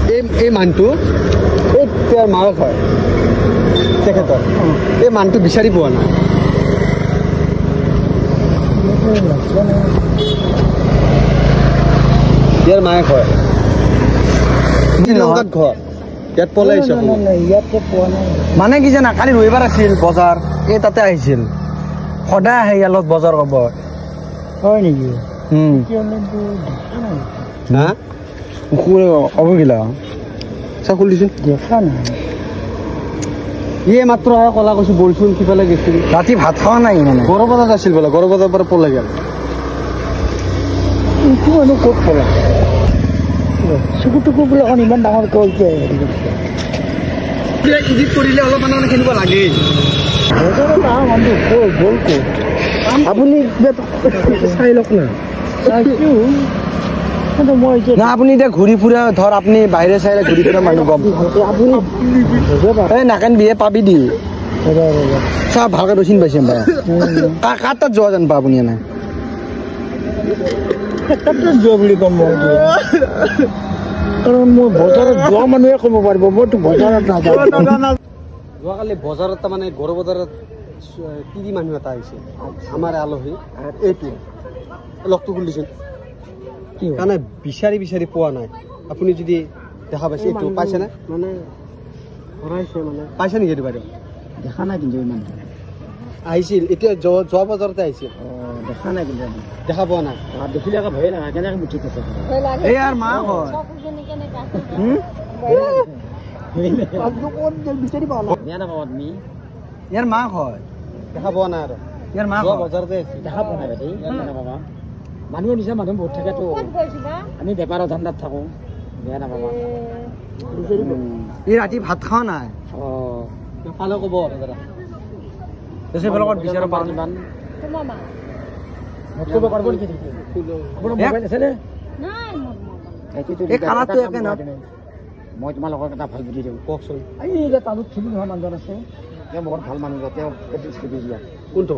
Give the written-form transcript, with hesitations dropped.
এই মানুহটো এই তেওঁৰ মাক হয় তেখেতৰ এই মানুহটো বিচাৰি পোৱা নাই ইয়াৰ মায়েক হয় শ্ৰীলংকাত ঘৰ ইয়াত পলাই আহিছে মানে কি জানা কালি ৰবিবাৰ আছিল বজাৰ এই তাতে আহিছিল সদায় আহে ইয়াৰ লগত বজাৰ কৰিব হয় নেকি হা অবগিলা চাহ খুলিছোন দেখা নাই ইয়ে মাত্ৰ আহে কলা কৈছো বলচোন সিফালে গৈছিল ৰাতি ভাত খোৱা নাই মানে গড়বজাৰত আছিল বোলে গড়বজাৰৰ পৰা পলাই গেল ক'ত পলা চকু টুকু বোলে ইমান ডাঙৰ কৈছে ইডিট কৰিলে অলপ মানে কিনিব লাগে গ'ল ক'ত আপুনি চাই লওক না আপুনি এতিয়া ঘূৰি ফুৰা ধৰ আপুনি বাহিৰে চাইৰে ঘূৰি ফুৰা মানুহ গম আপুনি এই নাকেন বিয়ে পাবি দি চাহ ভালকে ৰচিন পাইছে কাৰ তাত যোৱা জান পা আপুনি এনে যোৱা বুলি কম মই কাৰণ মই বজাৰত যোৱা মানুহে ক'ব পাৰিব মইতো বজাৰত নাযাওঁ যোৱাকালি বজাৰত তাৰমানে গড় বজাৰত তিৰি মানুহ এটা আহিছে আমাৰ আলহী এইটো লগটো খুলিছোন কাৰণে বিচাৰি বিচাৰি পোৱা নাই আপুনি যদি দেখা পাইছে এইটো পাইছেনে মানে পাইছে নেকি এইটো বাইদেউ দেখা নাই কিন্তু ইমান আহিছিল এতিয়া যোৱা বজাৰতে আহিছিল দেখা নাই কিন্তু দেখা পোৱা নাই দেখিলে আকৌ ভয়ে লাগে কেনেকৈ মুঠি আছে এই আৰু মা হয় ইয়াৰ মাক হয় দেখা পোৱা নাই আৰু ইয়াৰ মাক বজাৰতে আহিছিল দেখা পোৱা নাই বাইদেউ নাপাবা মানুহৰ নিচিনা মানুহ বহুত থাকেতো আমি বেপাৰৰ ধান্দাত থাকো বেয়া নাপাবা এই ৰাতি ভাত খোৱা নাই পালে ক'ব দাদা বেলেগত বিচাৰ পাৰ ইমান মই তোমালোকক এটা ভাল বুদ্ধি দিওঁ কওকচোন এই তালত চুলি নোহোৱা মানুহজন আছে তেওঁ বহুত ভাল মানুহ তেওঁ কোনটো